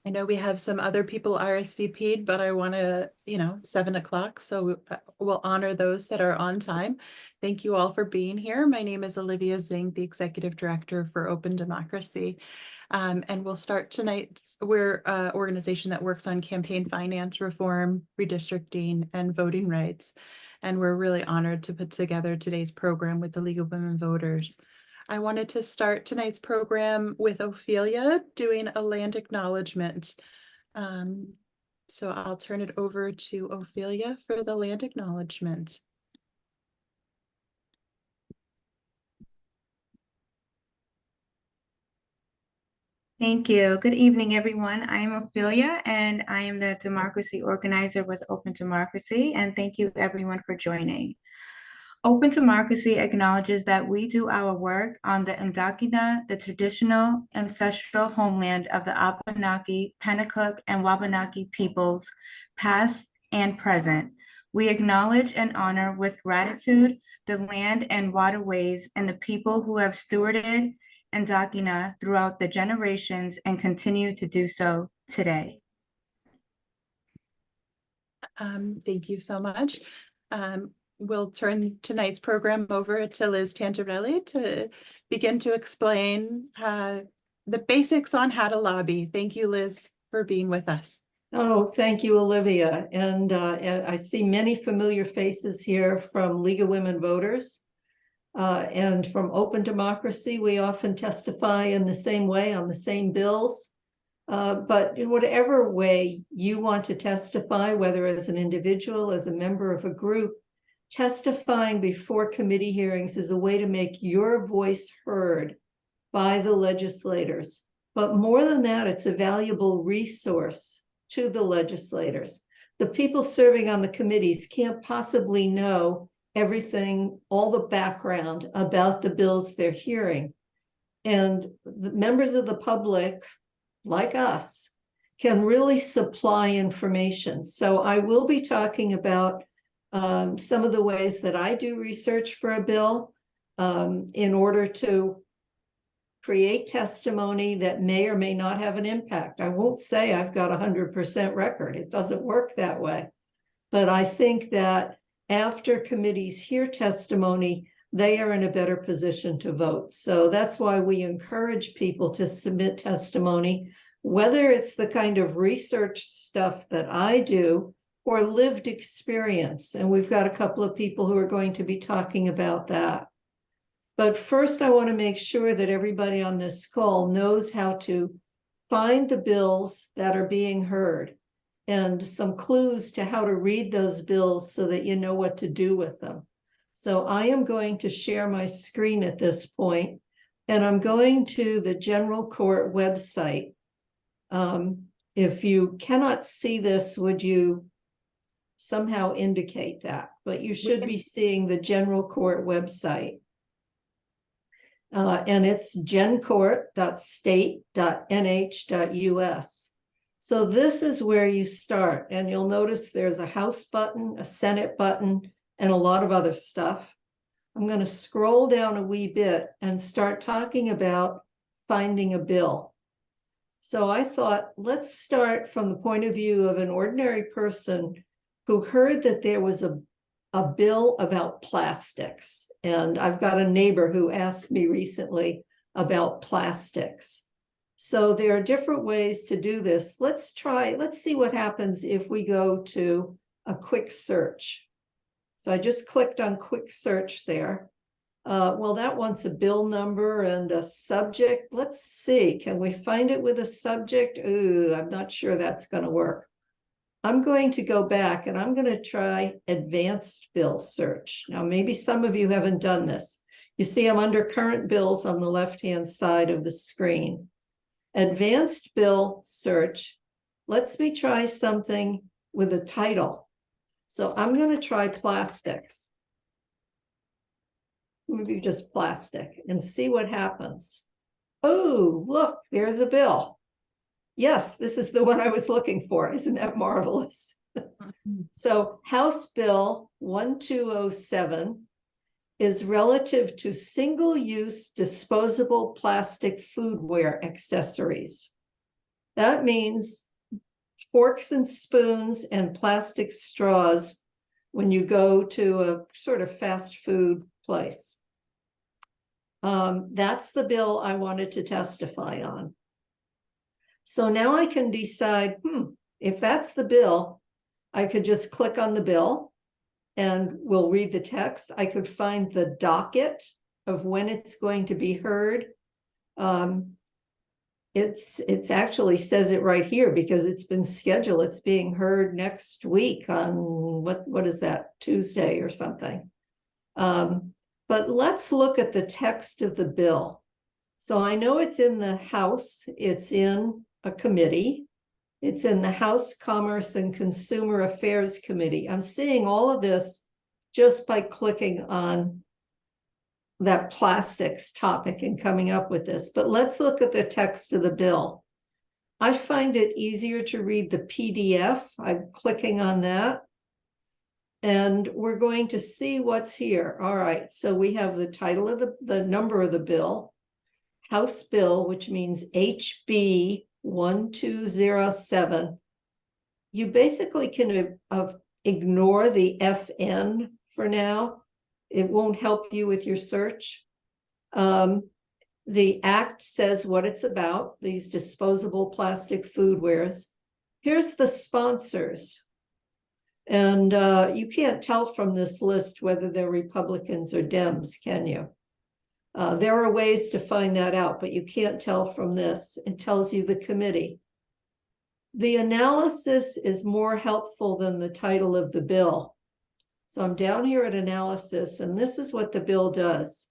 I know we have some other people RSVP'd, but I want to, 7 o'clock. So we'll honor those that are on time. Thank you all for being here. My name is Olivia Zing, the Executive Director for Open Democracy. And we'll start tonight. We're an organization that works on campaign finance reform, redistricting, and voting rights. And we're really honored to put together today's program with the League of Women Voters. I wanted to start tonight's program with Ophelia doing a land acknowledgement. So I'll turn it over to Ophelia for the land acknowledgement. Thank you. Good evening, everyone. I am Ophelia, and I am the democracy organizer with Open Democracy, and thank you, everyone, for joining. Open Democracy acknowledges that we do our work on the Ndakina, the traditional ancestral homeland of the Abenaki, Pennacook, and Wabanaki peoples, past and present. We acknowledge and honor with gratitude the land and waterways and the people who have stewarded Ndakina throughout the generations and continue to do so today. Thank you so much. We'll turn tonight's program over to Liz Tantarelli to begin to explain the basics on how to lobby. Thank you, Liz, for being with us. Oh, thank you, Olivia. And I see many familiar faces here from League of Women Voters and from Open Democracy. We often testify in the same way on the same bills. But in whatever way you want to testify, whether as an individual, as a member of a group, testifying before committee hearings is a way to make your voice heard by the legislators. But more than that, it's a valuable resource to the legislators. The people serving on the committees can't possibly know everything, all the background about the bills they're hearing. And the members of the public, like us, can really supply information. So I will be talking about some of the ways that I do research for a bill in order to create testimony that may or may not have an impact. I won't say I've got 100% record. It doesn't work that way. But I think that after committees hear testimony, they are in a better position to vote. So that's why we encourage people to submit testimony, whether it's the kind of research stuff that I do or lived experience. And we've got a couple of people who are going to be talking about that. But first, I want to make sure that everybody on this call knows how to find the bills that are being heard and some clues to how to read those bills so that you know what to do with them. So I am going to share my screen at this point, and I'm going to the General Court website. If you cannot see this, would you somehow indicate that? But you should be seeing the General Court website. And it's gencourt.state.nh.us. So this is where you start, and you'll notice there's a House button, a Senate button, and a lot of other stuff. I'm going to scroll down a wee bit and start talking about finding a bill. So I thought, let's start from the point of view of an ordinary person who heard that there was a bill about plastics. And I've got a neighbor who asked me recently about plastics. So there are different ways to do this. Let's see what happens if we go to a quick search. So I just clicked on quick search there. Well, that wants a bill number and a subject. Let's see, can we find it with a subject? Ooh, I'm not sure that's going to work. I'm going to go back and I'm going to try advanced bill search. Now, maybe some of you haven't done this. You see, I'm under current bills on the left-hand side of the screen. Advanced bill search lets me try something with a title. So I'm going to try plastics. Maybe just plastic and see what happens. Oh, look, there's a bill. Yes, this is the one I was looking for. Isn't that marvelous? So House Bill 1207 is relative to single-use disposable plastic foodware accessories. That means forks and spoons and plastic straws when you go to a sort of fast food place. That's the bill I wanted to testify on. So now I can decide, if that's the bill, I could just click on the bill and we'll read the text. I could find the docket of when it's going to be heard. It's actually says it right here because it's been scheduled. It's being heard next week on what is that, Tuesday or something. But let's look at the text of the bill. So I know it's in the House, it's in a committee, it's in the House Commerce and Consumer Affairs Committee. I'm seeing all of this just by clicking on that plastics topic and coming up with this. But let's look at the text of the bill. I find it easier to read the PDF. I'm clicking on that. And we're going to see what's here. All right, so we have the title of the number of the bill, House Bill, which means HB 1207. You basically can ignore the FN for now. It won't help you with your search. The act says what it's about, these disposable plastic foodwares. Here's the sponsors. And you can't tell from this list whether they're Republicans or Dems, can you? There are ways to find that out, but you can't tell from this. It tells you the committee. The analysis is more helpful than the title of the bill. So I'm down here at analysis, and this is what the bill does.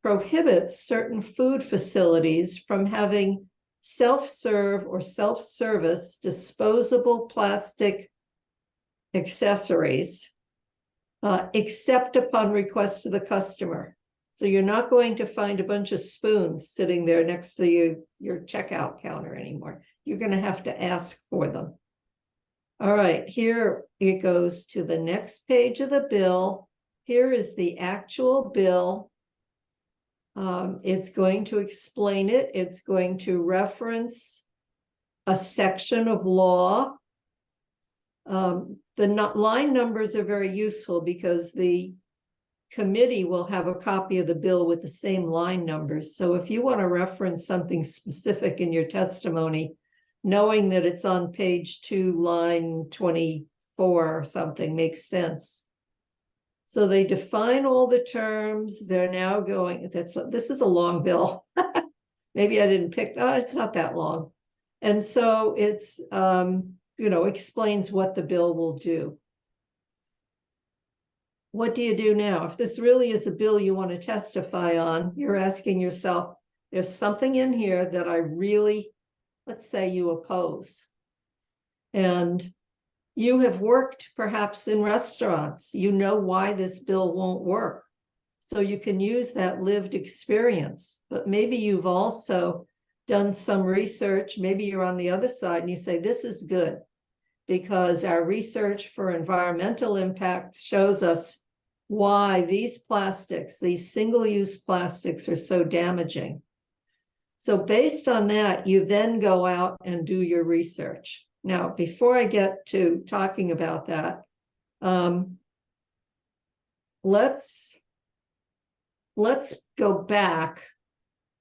Prohibits certain food facilities from having self-serve or self-service disposable plastic accessories, except upon request of the customer. So you're not going to find a bunch of spoons sitting there next to your checkout counter anymore. You're going to have to ask for them. All right, here it goes to the next page of the bill. Here is the actual bill. It's going to explain it. It's going to reference a section of law. The line numbers are very useful because the committee will have a copy of the bill with the same line numbers. So if you want to reference something specific in your testimony, knowing that it's on page 2, line 24 or something makes sense. So they define all the terms. They're now going, this is a long bill. Maybe I didn't pick, it's not that long. And so it's, explains what the bill will do. What do you do now? If this really is a bill you want to testify on, you're asking yourself, there's something in here that I really, let's say you oppose. And you have worked perhaps in restaurants. You know why this bill won't work. So you can use that lived experience. But maybe you've also done some research. Maybe you're on the other side and you say, this is good because our research for environmental impact shows us why these plastics, these single-use plastics, are so damaging. So based on that, you then go out and do your research. Now, before I get to talking about that, let's go back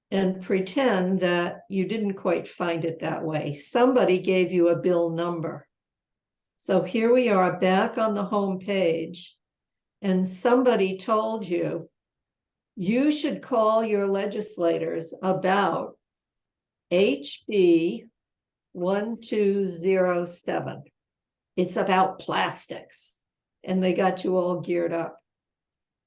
and pretend that you didn't quite find it that way. Somebody gave you a bill number. So here we are back on the home page, and somebody told you, you should call your legislators about HB 1207. It's about plastics, and they got you all geared up.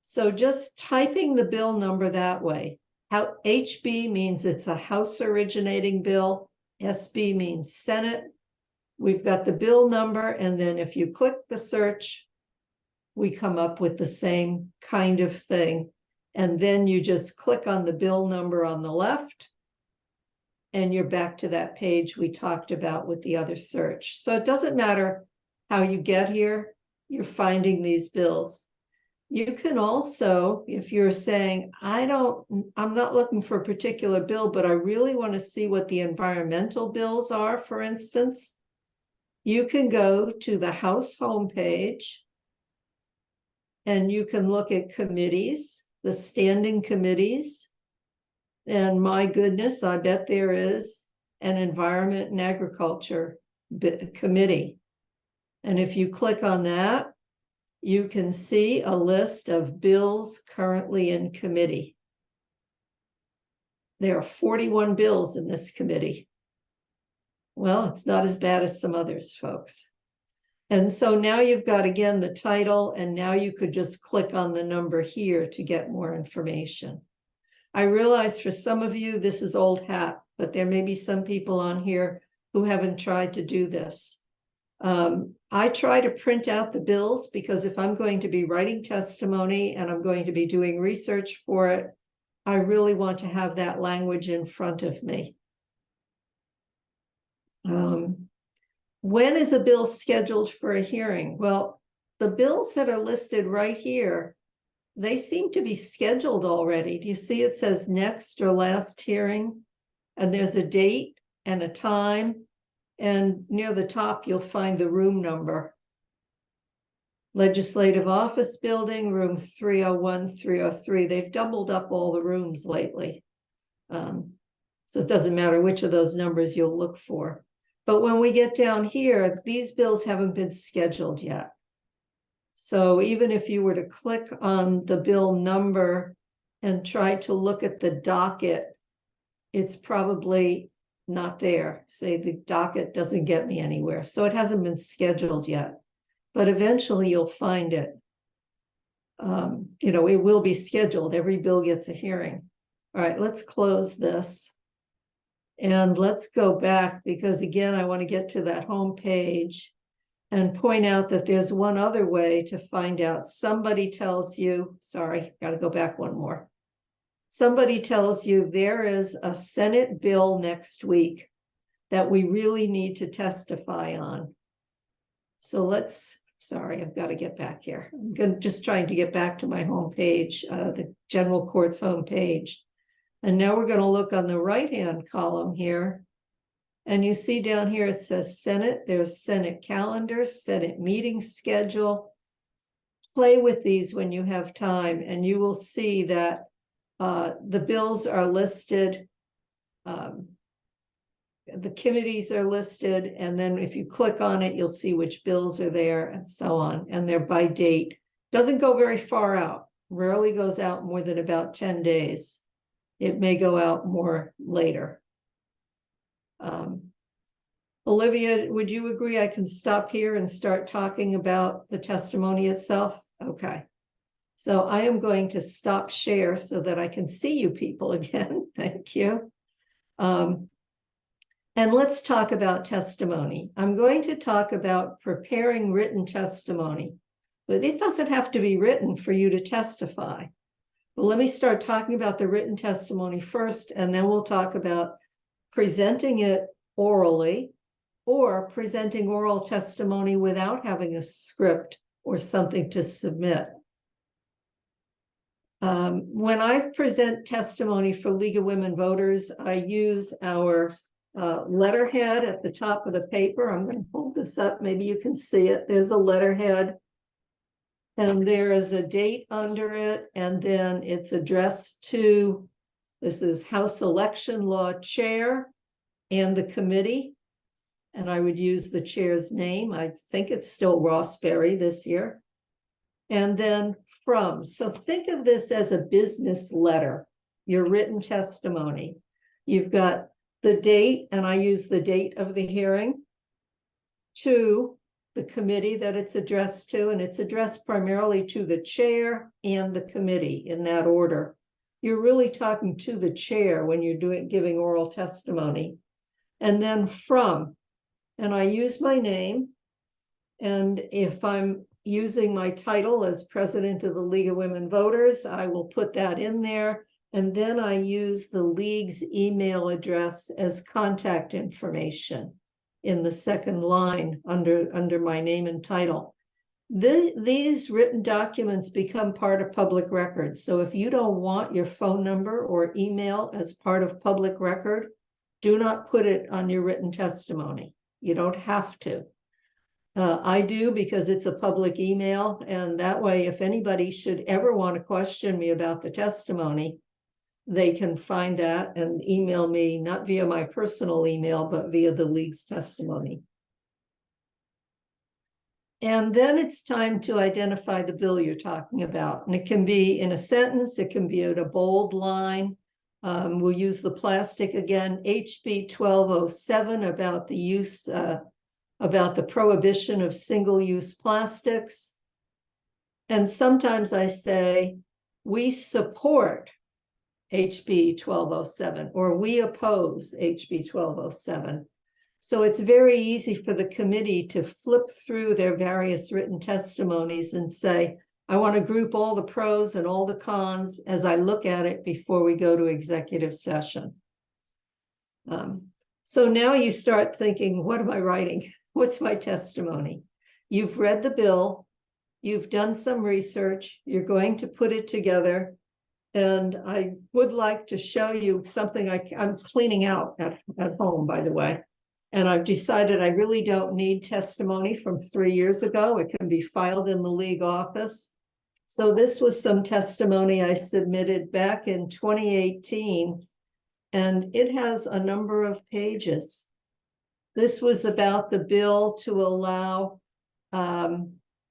So just typing the bill number that way, how HB means it's a House originating bill, SB means Senate. We've got the bill number, and then if you click the search, we come up with the same kind of thing. And then you just click on the bill number on the left, and you're back to that page we talked about with the other search. So it doesn't matter how you get here, you're finding these bills. You can also, if you're saying, I'm not looking for a particular bill, but I really want to see what the environmental bills are, for instance, you can go to the House homepage and you can look at committees, the standing committees. And my goodness, I bet there is an Environment and Agriculture committee. And if you click on that, you can see a list of bills currently in committee. There are 41 bills in this committee. Well, it's not as bad as some others, folks. And so now you've got, again, the title, and now you could just click on the number here to get more information. I realize for some of you, this is old hat, but there may be some people on here who haven't tried to do this. I try to print out the bills because if I'm going to be writing testimony and I'm going to be doing research for it, I really want to have that language in front of me. When is a bill scheduled for a hearing? Well, the bills that are listed right here, they seem to be scheduled already. Do you see it says next or last hearing? And there's a date and a time. And near the top, you'll find the room number. Legislative Office Building, room 301, 303. They've doubled up all the rooms lately. So it doesn't matter which of those numbers you'll look for. But when we get down here, these bills haven't been scheduled yet. So even if you were to click on the bill number and try to look at the docket, it's probably not there. Say the docket doesn't get me anywhere. So it hasn't been scheduled yet, but eventually you'll find it. It will be scheduled. Every bill gets a hearing. All right, let's close this. And let's go back because again, I want to get to that home page and point out that there's one other way to find out. Somebody tells you, sorry, got to go back one more. Somebody tells you there is a Senate bill next week that we really need to testify on. So sorry, I've got to get back here. I'm just trying to get back to my home page, the General Court's home page. And now we're going to look on the right-hand column here. And you see down here, it says Senate. There's Senate calendar, Senate meeting schedule. Play with these when you have time, and you will see that the bills are listed. The committees are listed. And then if you click on it, you'll see which bills are there and so on. And they're by date. Doesn't go very far out. Rarely goes out more than about 10 days. It may go out more later. Olivia, would you agree I can stop here and start talking about the testimony itself? Okay. So I am going to stop share so that I can see you people again. Thank you. And let's talk about testimony. I'm going to talk about preparing written testimony, but it doesn't have to be written for you to testify. But let me start talking about the written testimony first, and then we'll talk about presenting it orally or presenting oral testimony without having a script or something to submit. When I present testimony for League of Women Voters, I use our letterhead at the top of the paper. I'm going to hold this up. Maybe you can see it. There's a letterhead. And there is a date under it. And then it's addressed to, this is House Election Law Chair and the committee. And I would use the chair's name. I think it's still Ross Berry this year. And then from. So think of this as a business letter, your written testimony. You've got the date, and I use the date of the hearing, to the committee that it's addressed to, and it's addressed primarily to the chair and the committee in that order. You're really talking to the chair when you're giving oral testimony. And then from, and I use my name, and if I'm using my title as president of the League of Women Voters, I will put that in there. And then I use the League's email address as contact information in the second line under my name and title. These written documents become part of public records. So if you don't want your phone number or email as part of public record, do not put it on your written testimony. You don't have to. I do because it's a public email, and that way, if anybody should ever want to question me about the testimony, they can find that and email me, not via my personal email, but via the league's testimony. And then it's time to identify the bill you're talking about. And it can be in a sentence, it can be in a bold line. We'll use the plastic again, HB 1207 about the use, about the prohibition of single-use plastics. And sometimes I say, we support HB 1207, or we oppose HB 1207. So it's very easy for the committee to flip through their various written testimonies and say, I want to group all the pros and all the cons as I look at it before we go to executive session. So now you start thinking, what am I writing? What's my testimony? You've read the bill, you've done some research, you're going to put it together. And I would like to show you something I'm cleaning out at home, by the way. And I've decided I really don't need testimony from 3 years ago. It can be filed in the league office. So this was some testimony I submitted back in 2018, and it has a number of pages. This was about the bill to allow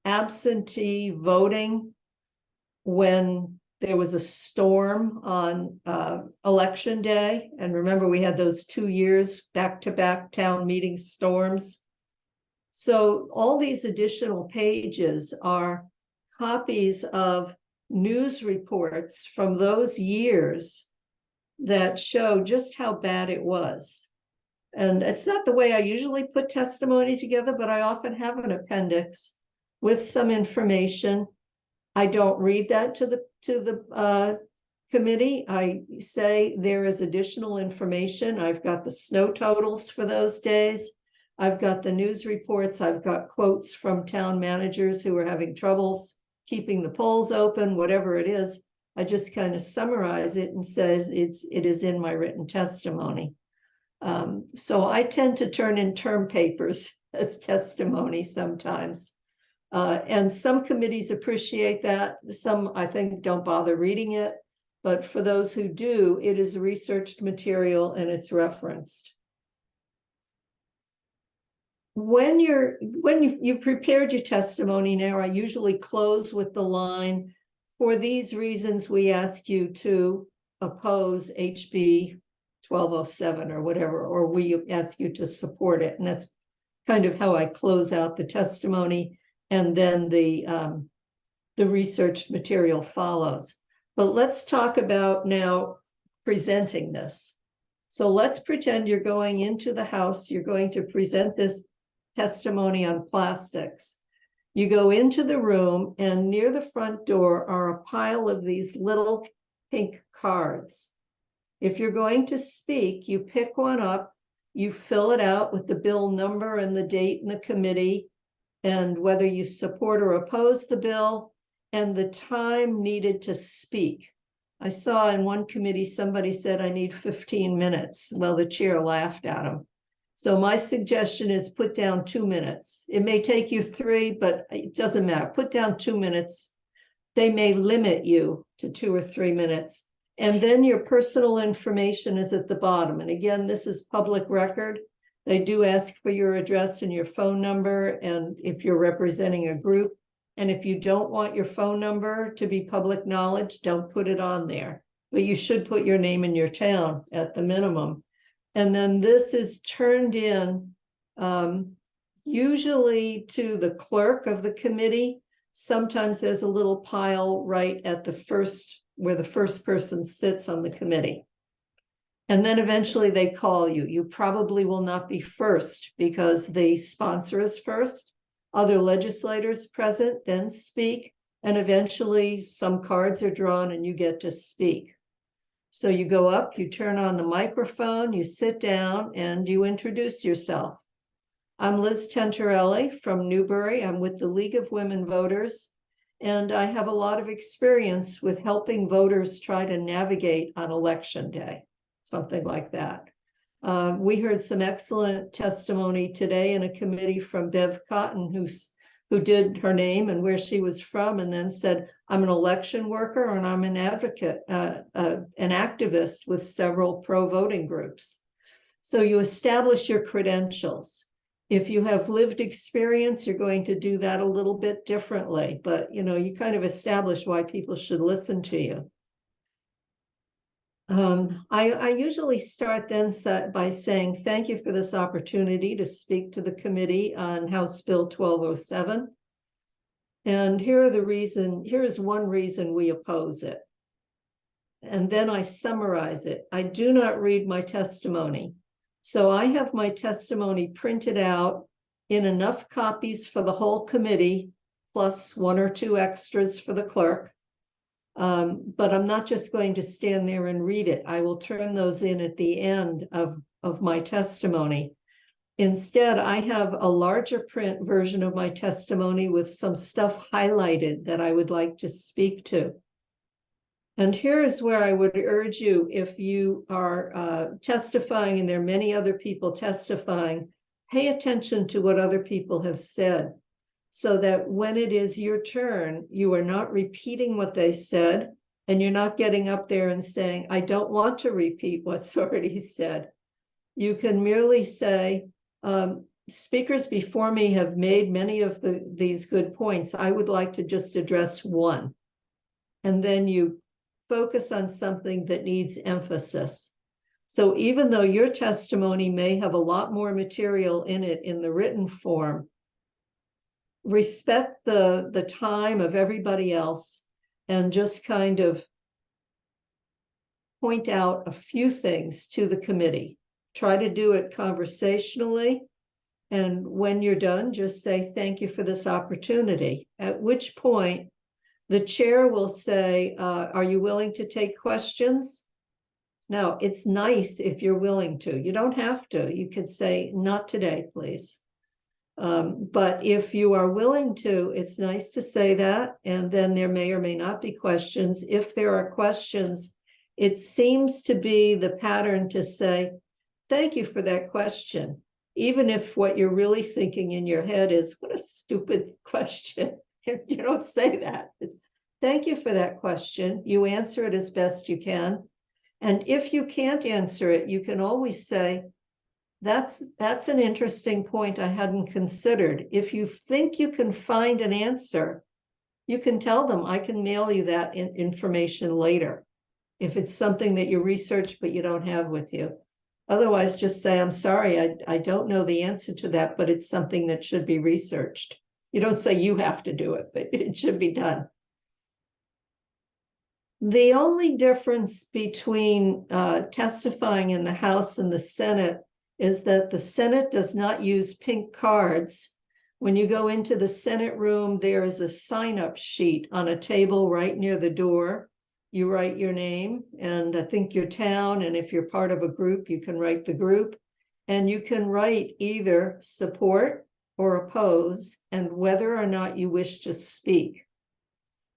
absentee voting when there was a storm on election day. And remember, we had those 2 years back-to-back town meeting storms. So all these additional pages are copies of news reports from those years that show just how bad it was. And it's not the way I usually put testimony together, but I often have an appendix with some information. I don't read that to the committee. I say there is additional information. I've got the snow totals for those days. I've got the news reports. I've got quotes from town managers who are having troubles keeping the polls open, whatever it is. I just kind of summarize it and says it is in my written testimony. So I tend to turn in term papers as testimony sometimes. And some committees appreciate that. Some, I think, don't bother reading it. But for those who do, it is researched material and it's referenced. When you've prepared your testimony now, I usually close with the line, for these reasons, we ask you to oppose HB 1207 or whatever, or we ask you to support it. And that's kind of how I close out the testimony. And then the researched material follows. But let's talk about now presenting this. So let's pretend you're going into the house, you're going to present this testimony on plastics. You go into the room, and near the front door are a pile of these little pink cards. If you're going to speak, you pick one up, you fill it out with the bill number and the date and the committee, and whether you support or oppose the bill, and the time needed to speak. I saw in one committee, somebody said, I need 15 minutes. Well, the chair laughed at him. So my suggestion is put down 2 minutes. It may take you 3, but it doesn't matter. Put down 2 minutes. They may limit you to 2 or 3 minutes. And then your personal information is at the bottom. And again, this is public record. They do ask for your address and your phone number, and if you're representing a group. And if you don't want your phone number to be public knowledge, don't put it on there. But you should put your name and your town at the minimum. And then this is turned in usually to the clerk of the committee. Sometimes there's a little pile right at the first, where the first person sits on the committee. And then eventually they call you. You probably will not be first because the sponsor is first. Other legislators present then speak, and eventually some cards are drawn and you get to speak. So you go up, you turn on the microphone, you sit down, and you introduce yourself. I'm Liz Tentarelli from Newbury. I'm with the League of Women Voters, and I have a lot of experience with helping voters try to navigate on election day, something like that. We heard some excellent testimony today in a committee from Bev Cotton, who did her name and where she was from, and then said, I'm an election worker and I'm an advocate, an activist with several pro-voting groups. So you establish your credentials. If you have lived experience, you're going to do that a little bit differently, but you kind of establish why people should listen to you. I usually start then by saying thank you for this opportunity to speak to the committee on House Bill 1207. And here is one reason we oppose it. And then I summarize it. I do not read my testimony. So I have my testimony printed out in enough copies for the whole committee, plus 1 or 2 extras for the clerk. But I'm not just going to stand there and read it. I will turn those in at the end of my testimony. Instead, I have a larger print version of my testimony with some stuff highlighted that I would like to speak to. And here is where I would urge you, if you are testifying and there are many other people testifying, pay attention to what other people have said, so that when it is your turn, you are not repeating what they said, and you're not getting up there and saying, I don't want to repeat what's already said. You can merely say, speakers before me have made many of these good points. I would like to just address one. And then you focus on something that needs emphasis. So even though your testimony may have a lot more material in it in the written form, respect the time of everybody else and just kind of point out a few things to the committee. Try to do it conversationally. And when you're done, just say, thank you for this opportunity. At which point, the chair will say, are you willing to take questions? Now, it's nice if you're willing to. You don't have to. You could say, not today, please. But if you are willing to, it's nice to say that. And then there may or may not be questions. If there are questions, it seems to be the pattern to say, thank you for that question. Even if what you're really thinking in your head is, what a stupid question. You don't say that. It's, thank you for that question. You answer it as best you can. And if you can't answer it, you can always say, that's an interesting point I hadn't considered. If you think you can find an answer, you can tell them, I can mail you that information later. If it's something that you researched but you don't have with you. Otherwise, just say, I'm sorry, I don't know the answer to that, but it's something that should be researched. You don't say you have to do it, but it should be done. The only difference between testifying in the House and the Senate is that the Senate does not use pink cards. When you go into the Senate room, there is a sign-up sheet on a table right near the door. You write your name and I think your town, and if you're part of a group, you can write the group, and you can write either support or oppose and whether or not you wish to speak.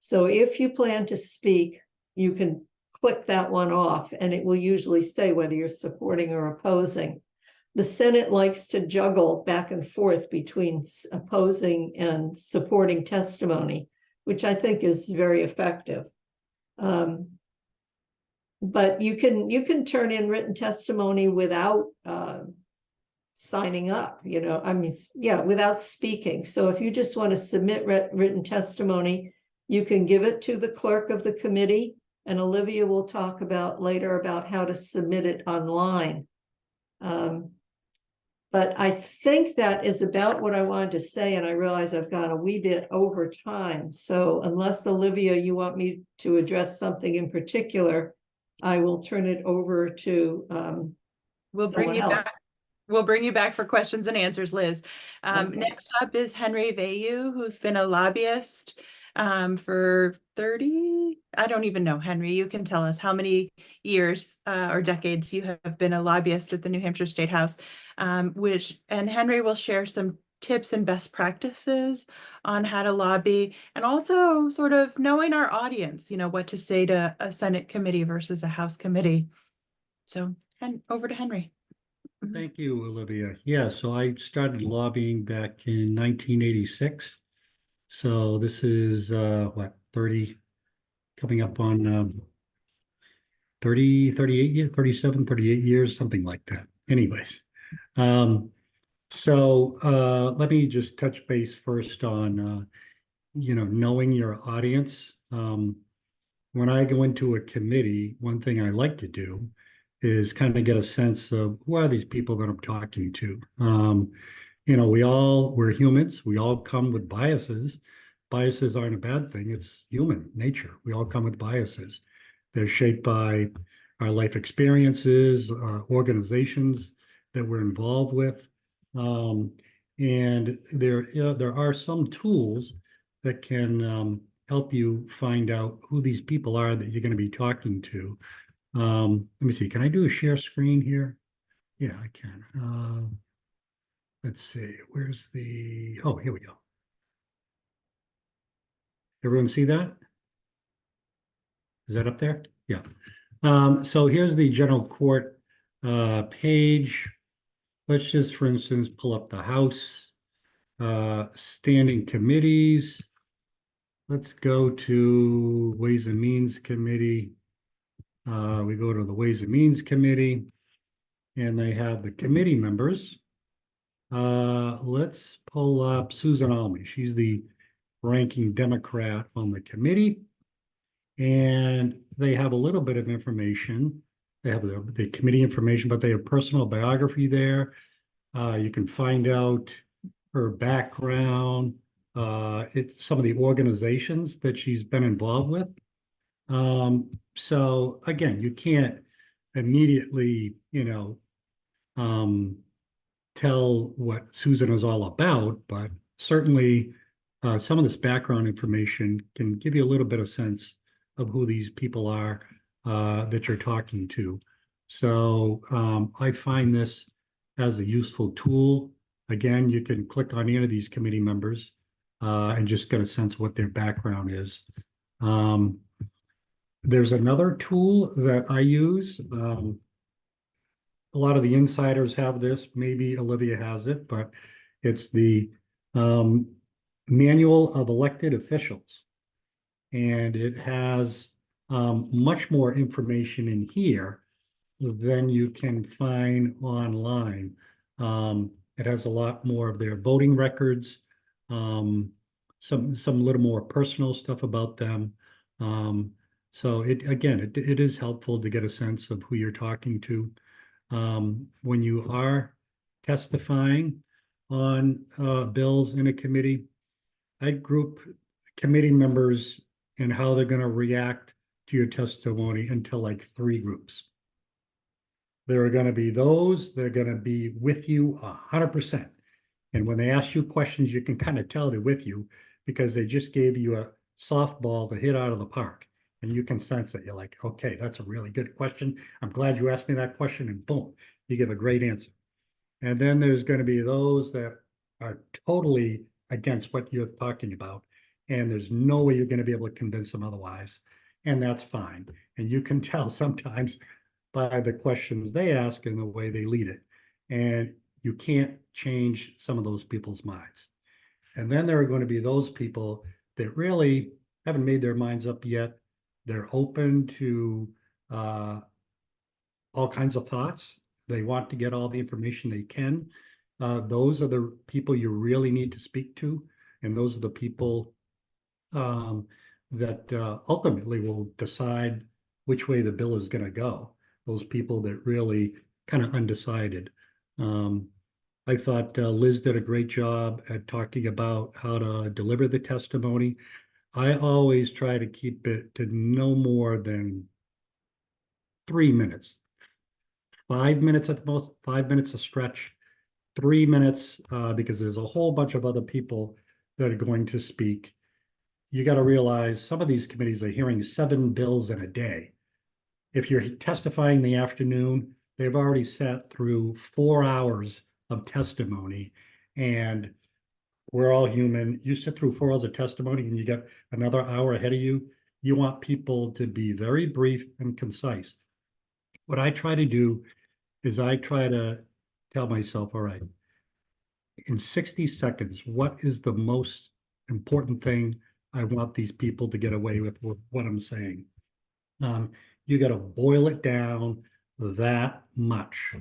So if you plan to speak, you can click that one off and it will usually say whether you're supporting or opposing. The Senate likes to juggle back and forth between opposing and supporting testimony, which I think is very effective. But you can turn in written testimony without signing up, without speaking. So if you just want to submit written testimony, you can give it to the clerk of the committee, and Olivia will talk later about how to submit it online. But I think that is about what I wanted to say, and I realize I've gone a wee bit over time. So unless, Olivia, you want me to address something in particular, I will turn it over to We'll bring you back. We'll bring you back for questions and answers, Liz. Okay. Next up is Henry Vayu, who's been a lobbyist for 30, I don't even know, Henry, you can tell us how many years or decades you have been a lobbyist at the New Hampshire State House, and Henry will share some tips and best practices on how to lobby, and also sort of knowing our audience, what to say to a Senate committee versus a House committee. So, and over to Henry. Thank you, Olivia. Yeah, so I started lobbying back in 1986. So this is what, 30, coming up on 30, 38 years, 37, 38 years, something like that. Anyways, let me just touch base first on knowing your audience. When I go into a committee, one thing I like to do is kind of get a sense of who are these people that I'm talking to. We're humans. We all come with biases. Biases aren't a bad thing. It's human nature. We all come with biases. They're shaped by our life experiences, organizations that we're involved with. And there are some tools that can help you find out who these people are that you're going to be talking to. Let me see. Can I do a share screen here? Yeah, I can. Let's see. Where's the? Oh, here we go. Everyone see that? Is that up there? Yeah. So here's the general court page. Let's just, for instance, pull up the House standing committees. Let's go to Ways and Means Committee. We go to the Ways and Means Committee, and they have the committee members. Let's pull up Susan Almy. She's the ranking Democrat on the committee, and they have a little bit of information. They have the committee information, but they have personal biography there. You can find out her background, some of the organizations that she's been involved with. So again, you can't immediately, tell what Susan is all about, but certainly some of this background information can give you a little bit of sense of who these people are that you're talking to. So I find this as a useful tool. Again, you can click on any of these committee members and just get a sense of what their background is. There's another tool that I use. A lot of the insiders have this. Maybe Olivia has it, but it's the Manual of Elected Officials. And it has much more information in here than you can find online. It has a lot more of their voting records, some little more personal stuff about them. So it is helpful to get a sense of who you're talking to. When you are testifying on bills in a committee, I group committee members and how they're going to react to your testimony into like 3 groups. There are going to be those that are going to be with you 100%. And when they ask you questions, you can kind of tell they're with you because they just gave you a softball to hit out of the park. And you can sense it. You're like, okay, that's a really good question. I'm glad you asked me that question. And boom, you give a great answer. And then there's going to be those that are totally against what you're talking about. And there's no way you're going to be able to convince them otherwise. And that's fine. And you can tell sometimes by the questions they ask and the way they lead it. And you can't change some of those people's minds. And then there are going to be those people that really haven't made their minds up yet. They're open to all kinds of thoughts. They want to get all the information they can. Those are the people you really need to speak to. And those are the people that ultimately will decide which way the bill is going to go. Those people that really kind of undecided. I thought Liz did a great job at talking about how to deliver the testimony. I always try to keep it to no more than 3 minutes. 5 minutes at the most, 5 minutes a stretch, 3 minutes, because there's a whole bunch of other people that are going to speak. you got to realize some of these committees are hearing 7 bills in a day. If you're testifying in the afternoon, they've already sat through 4 hours of testimony, and we're all human. You sit through 4 hours of testimony and you get another hour ahead of you. You want people to be very brief and concise. What I try to do is I try to tell myself, all right, in 60 seconds, what is the most important thing I want these people to get away with what I'm saying? You got to boil it down that much.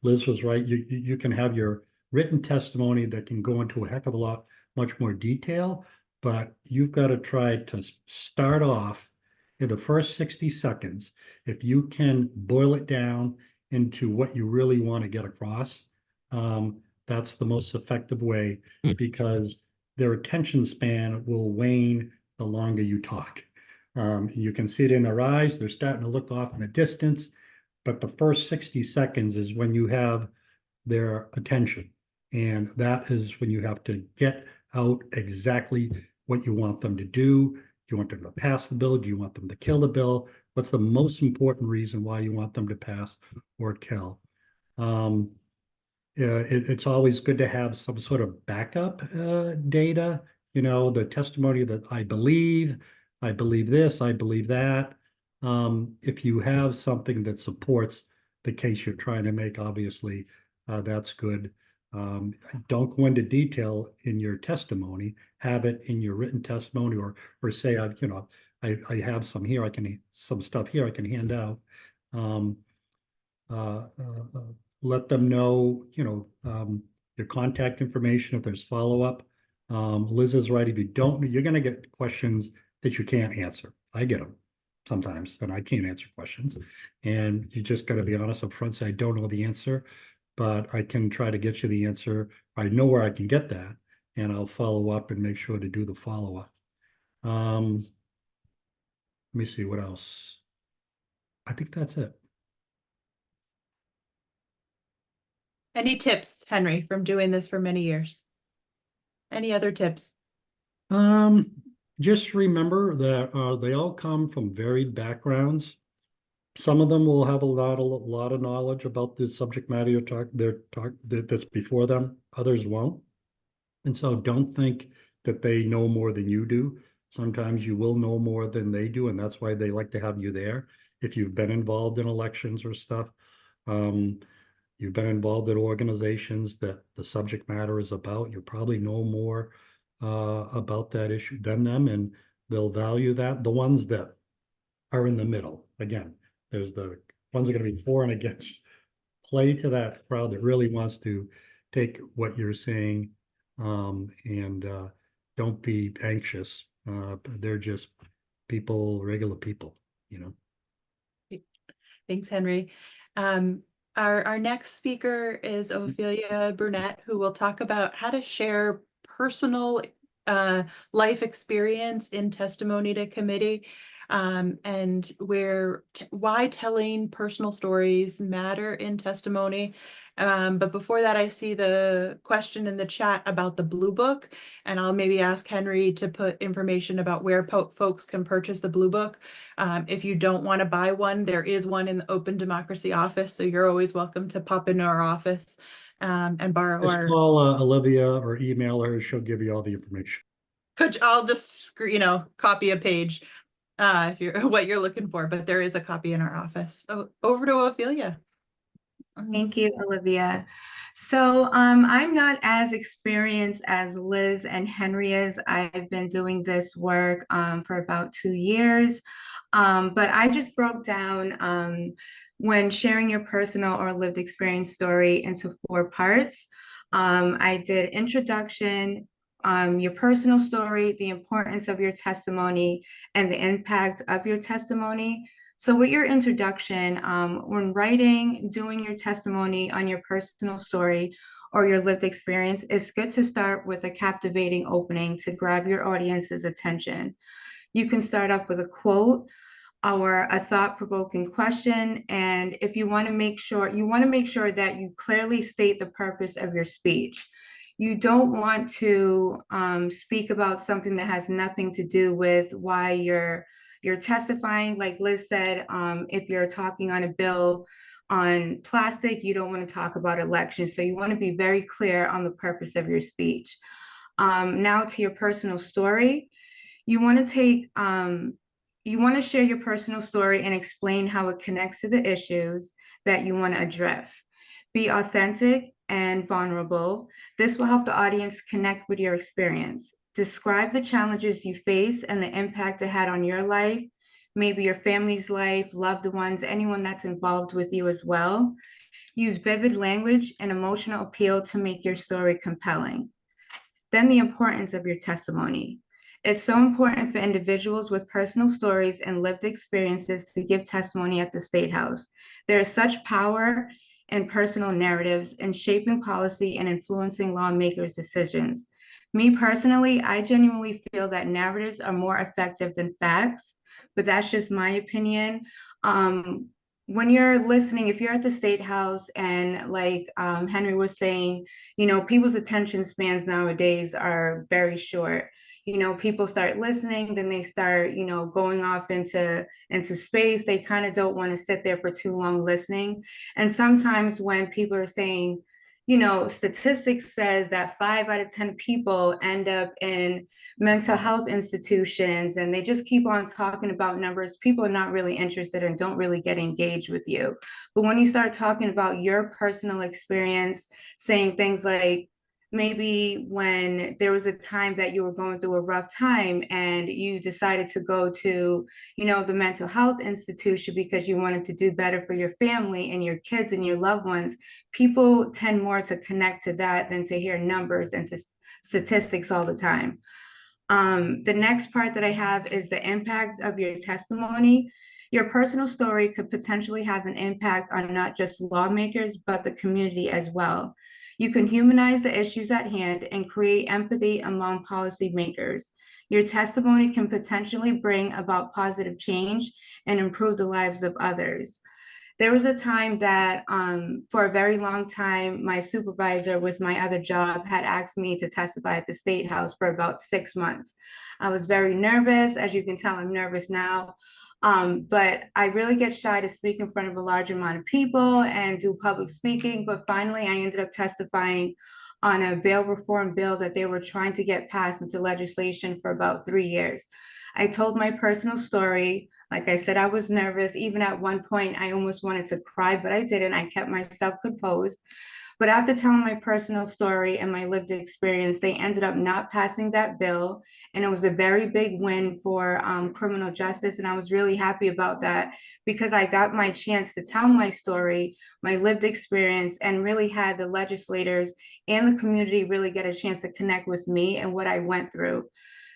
Liz was right. You can have your written testimony that can go into a heck of a lot, much more detail, but you've got to try to start off in the first 60 seconds. If you can boil it down into what you really want to get across, that's the most effective way, because their attention span will wane the longer you talk. You can see it in their eyes. They're starting to look off in the distance, but the first 60 seconds is when you have their attention. And that is when you have to get out exactly what you want them to do. Do you want them to pass the bill? Do you want them to kill the bill? What's the most important reason why you want them to pass or kill? It's always good to have some sort of backup data, the testimony that I believe this, I believe that. If you have something that supports the case you're trying to make, obviously, that's good. Don't go into detail in your testimony. Have it in your written testimony, or say, I have some stuff here I can hand out. Let them know, your contact information if there's follow-up. Liz is right. If you don't, you're going to get questions that you can't answer. I get them sometimes, and I can't answer questions. And you just got to be honest up front, say, I don't know the answer, but I can try to get you the answer. I know where I can get that, and I'll follow up and make sure to do the follow-up. Let me see what else. I think that's it. Any tips, Henry, from doing this for many years? Any other tips? Just remember that they all come from varied backgrounds. Some of them will have a lot of knowledge about the subject matter that's before them. Others won't. And so don't think that they know more than you do. Sometimes you will know more than they do, and that's why they like to have you there. If you've been involved in elections or stuff, you've been involved in organizations that the subject matter is about, you probably know more about that issue than them, and they'll value that. The ones that are in the middle, again, there's the ones that are going to be for and against. Play to that crowd that really wants to take what you're saying, and don't be anxious. They're just people, regular people, Thanks, Henry. Our next speaker is Ophelia Burnett, who will talk about how to share personal life experience in testimony to committee, and why telling personal stories matter in testimony. But before that, I see the question in the chat about the Blue Book, and I'll maybe ask Henry to put information about where folks can purchase the Blue Book. If you don't want to buy one, there is one in the Open Democracy office, so you're always welcome to pop into our office and borrow Just our. call Olivia or email her. She'll give you all the information. I'll just copy a page if you're what you're looking for, but there is a copy in our office. So over to Ophelia. Thank you, Olivia. So I'm not as experienced as Liz and Henry is. I've been doing this work for about 2 years, but I just broke down when sharing your personal or lived experience story into 4 parts. I did introduction, your personal story, the importance of your testimony, and the impact of your testimony. So with your introduction, when writing, doing your testimony on your personal story or your lived experience, it's good to start with a captivating opening to grab your audience's attention. You can start off with a quote or a thought-provoking question. And if you want to make sure that you clearly state the purpose of your speech. You don't want to speak about something that has nothing to do with why you're testifying. Like Liz said, if you're talking on a bill on plastic, you don't want to talk about elections. So you want to be very clear on the purpose of your speech. Now to your personal story, you want to you want to share your personal story and explain how it connects to the issues that you want to address. Be authentic and vulnerable. This will help the audience connect with your experience. Describe the challenges you face and the impact it had on your life, maybe your family's life, loved ones, anyone that's involved with you as well. Use vivid language and emotional appeal to make your story compelling. Then the importance of your testimony. It's so important for individuals with personal stories and lived experiences to give testimony at the State House. There is such power in personal narratives in shaping policy and influencing lawmakers' decisions. Me personally, I genuinely feel that narratives are more effective than facts, but that's just my opinion. When you're listening, if you're at the State House and like Henry was saying, you know, people's attention spans nowadays are very short. You know, people start listening, then they start, you know, going off into space. They kind of don't want to sit there for too long listening. And sometimes when people are saying, you know, statistics says that 5 out of 10 people end up in mental health institutions, and they just keep on talking about numbers. People are not really interested and don't really get engaged with you. But when you start talking about your personal experience, saying things like, maybe when there was a time that you were going through a rough time and you decided to go to, you know, the mental health institution because you wanted to do better for your family and your kids and your loved ones, people tend more to connect to that than to hear numbers and to statistics all the time. The next part that I have is the impact of your testimony. Your personal story could potentially have an impact on not just lawmakers, but the community as well. You can humanize the issues at hand and create empathy among policymakers. Your testimony can potentially bring about positive change and improve the lives of others. There was a time that for a very long time, my supervisor with my other job had asked me to testify at the State House for about 6 months. I was very nervous. As you can tell, I'm nervous now. But I really get shy to speak in front of a large amount of people and do public speaking. But finally, I ended up testifying on a bail reform bill that they were trying to get passed into legislation for about 3 years. I told my personal story. Like I said, I was nervous. Even at one point, I almost wanted to cry, but I didn't. I kept myself composed. But after telling my personal story and my lived experience, they ended up not passing that bill. And it was a very big win for criminal justice. And I was really happy about that because I got my chance to tell my story, my lived experience, and really had the legislators and the community really get a chance to connect with me and what I went through.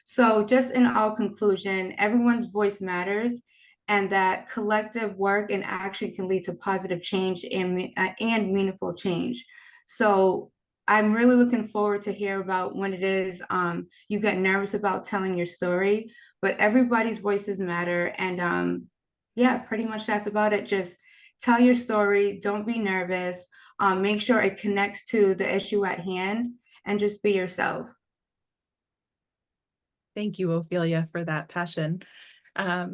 So just in all conclusion, everyone's voice matters, and that collective work and action can lead to positive change and meaningful change. So I'm really looking forward to hear about when it is you get nervous about telling your story, but everybody's voices matter. And yeah, pretty much that's about it. Just tell your story, don't be nervous, make sure it connects to the issue at hand, and just be yourself. Thank you, Ophelia, for that passion. Our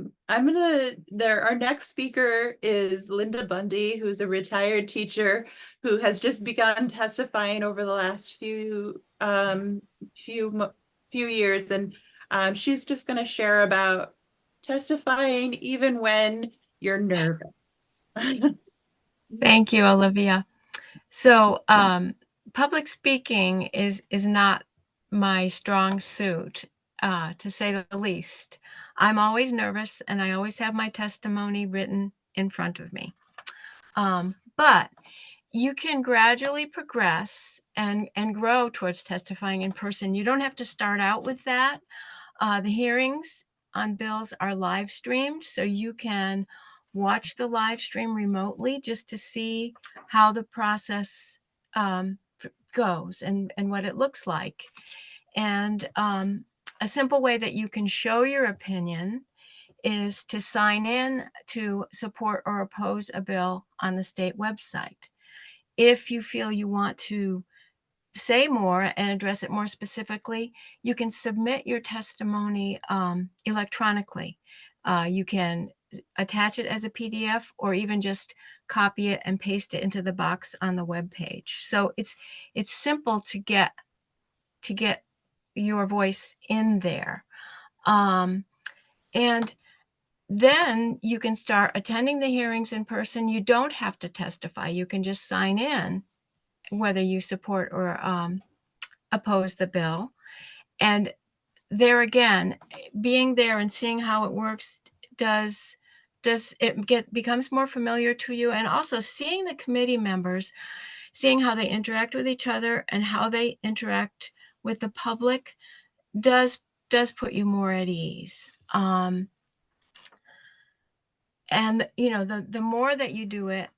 next speaker is Linda Bundy, who's a retired teacher who has just begun testifying over the last few years. And she's just going to share about testifying even when you're nervous. Thank you, Olivia. So, public speaking is not my strong suit, to say the least. I'm always nervous, and I always have my testimony written in front of me. But you can gradually progress and grow towards testifying in person. You don't have to start out with that. The hearings on bills are live streamed, so you can watch the live stream remotely just to see how the process goes and what it looks like. And a simple way that you can show your opinion is to sign in to support or oppose a bill on the state website. If you feel you want to say more and address it more specifically, you can submit your testimony electronically. You can attach it as a PDF or even just copy it and paste it into the box on the web page. So it's simple to get your voice in there. And then you can start attending the hearings in person. You don't have to testify. You can just sign in whether you support or oppose the bill. And there again, being there and seeing how it works does it becomes more familiar to you, and also seeing the committee members, seeing how they interact with each other and how they interact with the public does put you more at ease. And you know, the more that you do it,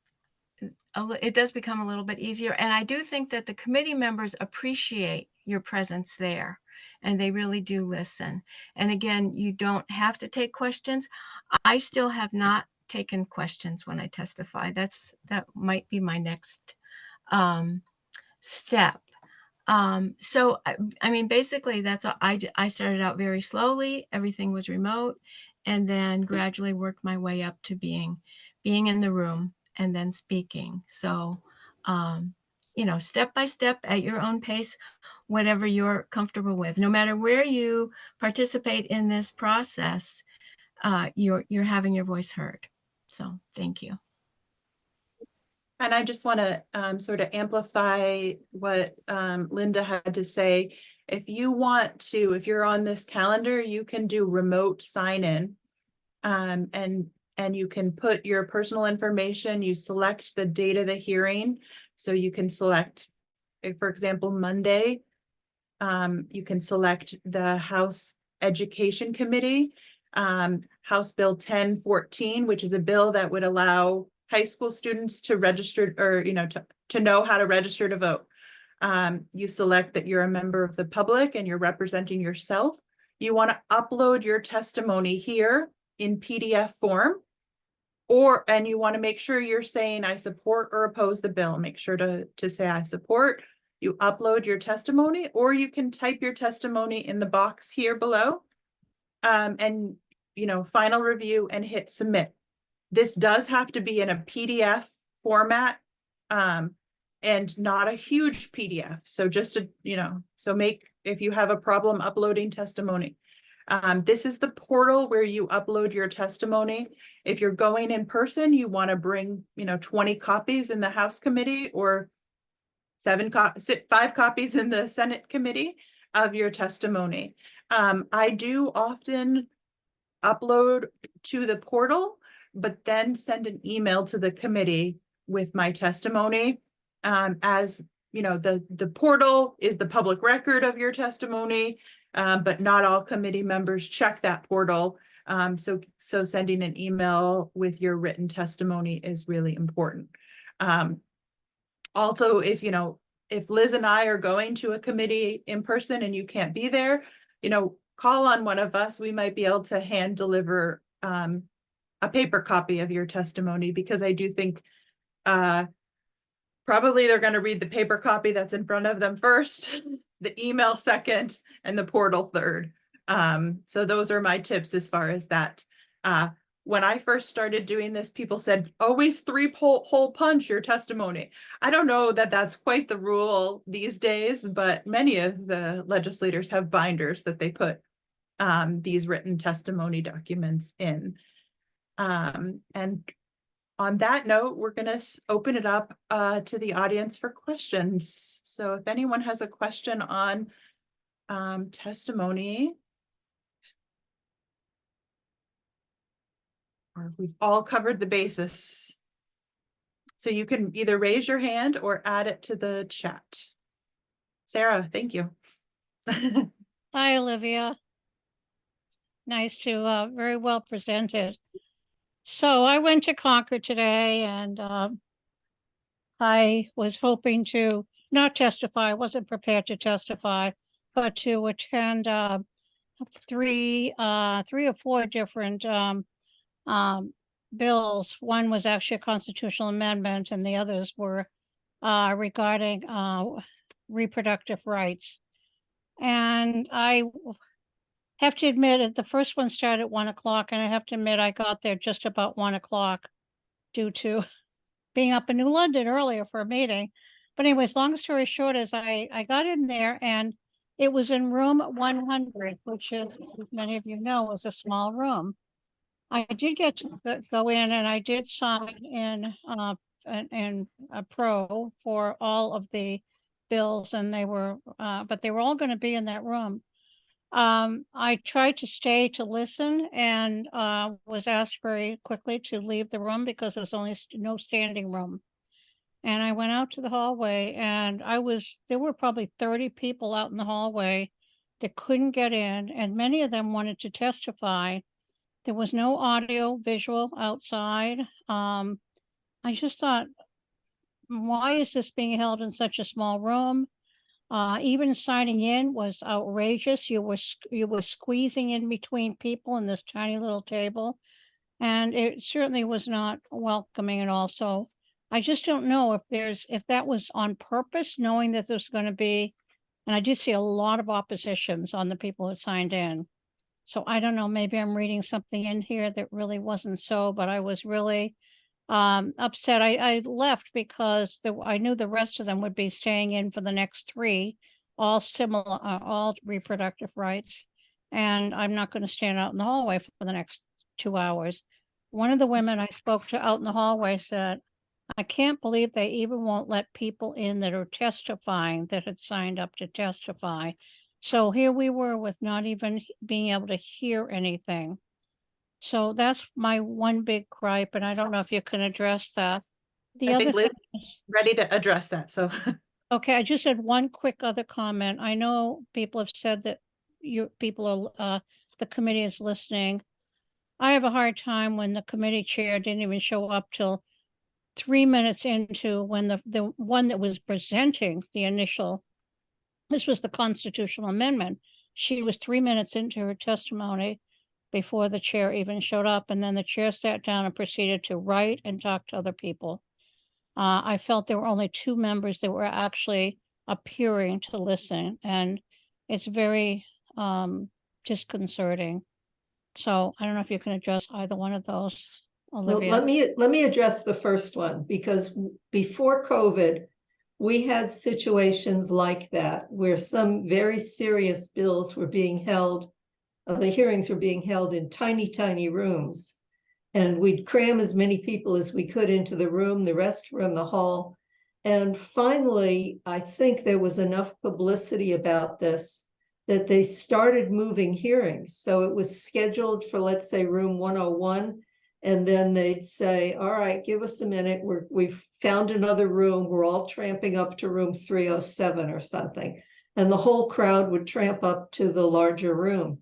it does become a little bit easier. And I do think that the committee members appreciate your presence there, and they really do listen. And again, you don't have to take questions. I still have not taken questions when I testify. That might be my next step. So I mean, basically that's all. I started out very slowly. Everything was remote, and then gradually worked my way up to being in the room and then speaking. So, you know, step by step at your own pace, whatever you're comfortable with. No matter where you participate in this process, you're having your voice heard. So, thank you. And I just want to sort of amplify what Linda had to say. If you want to, if you're on this calendar, you can do remote sign in, and you can put your personal information. You select the date of the hearing, so you can select, for example, Monday. You can select the House Education Committee, House Bill 1014, which is a bill that would allow high school students to register, or, you know, to know how to register to vote. You select that you're a member of the public and you're representing yourself. You want to upload your testimony here in PDF form, and you want to make sure you're saying I support or oppose the bill. Make sure to say I support. You upload your testimony, or you can type your testimony in the box here below, and, you know, final review and hit submit. This does have to be in a PDF format, and not a huge PDF. So just to, you know, so if you have a problem uploading testimony, this is the portal where you upload your testimony. If you're going in person, you want to bring, you know, 20 copies in the House committee, or 5 copies in the Senate committee of your testimony. I do often upload to the portal, but then send an email to the committee with my testimony. As you know, the portal is the public record of your testimony, but not all committee members check that portal. So sending an email with your written testimony is really important. Also, if Liz and I are going to a committee in person and you can't be there, you know, call on one of us. We might be able to hand deliver a paper copy of your testimony, because I do think probably they're going to read the paper copy that's in front of them first, the email second, and the portal third. So those are my tips as far as that. When I first started doing this, people said, always 3-hole punch your testimony. I don't know that that's quite the rule these days, but many of the legislators have binders that they put these written testimony documents in. And on that note, we're going to open it up to the audience for questions. So if anyone has a question on testimony, or we've all covered the basis. So you can either raise your hand or add it to the chat. Sarah, thank you. Hi, Olivia. Nice to, very well presented. So I went to Concord today, and I was hoping to not testify. I wasn't prepared to testify, but to attend 3 or 4 different bills. One was actually a constitutional amendment, and the others were regarding reproductive rights. And I have to admit it, the first one started at 1 o'clock, and I have to admit I got there just about 1 o'clock due to being up in New London earlier for a meeting. But anyways, long story short is I got in there and it was in room 100, which is, as many of you know, is a small room. I did get to go in and I did sign in a pro for all of the bills, and they were, but they were all going to be in that room. I tried to stay to listen and was asked very quickly to leave the room because there was only no standing room. And I went out to the hallway and there were probably 30 people out in the hallway that couldn't get in, and many of them wanted to testify. There was no audio visual outside. I just thought, why is this being held in such a small room? Even signing in was outrageous. You were squeezing in between people in this tiny little table, and it certainly was not welcoming at all. So I just don't know if that was on purpose, knowing that there's going to be, and I did see a lot of oppositions on the people who signed in. So I don't know, maybe I'm reading something in here that really wasn't so, but I was really upset. I left because I knew the rest of them would be staying in for the next 3, all similar, all reproductive rights. And I'm not going to stand out in the hallway for the next 2 hours. One of the women I spoke to out in the hallway said, I can't believe they even won't let people in that are testifying, that had signed up to testify. So here we were with not even being able to hear anything. So that's my one big gripe, and I don't know if you can address that. The I other think Liz thing is, ready to address that, so. okay, I just had one quick other comment. I know people have said that the committee is listening. I have a hard time when the committee chair didn't even show up till 3 minutes into when the one that was presenting the initial, this was the constitutional amendment. She was 3 minutes into her testimony before the chair even showed up, and then the chair sat down and proceeded to write and talk to other people. I felt there were only 2 members that were actually appearing to listen, and it's very disconcerting. So I don't know if you can address either one of those, Well, Olivia. let me address the first one, because before COVID, we had situations like that where some very serious bills were being held. The hearings were being held in tiny, tiny rooms. And we'd cram as many people as we could into the room. The rest were in the hall. And finally, I think there was enough publicity about this that they started moving hearings. So it was scheduled for, let's say, room 101. And then they'd say, all right, give us a minute. We've found another room. We're all tramping up to room 307 or something. And the whole crowd would tramp up to the larger room.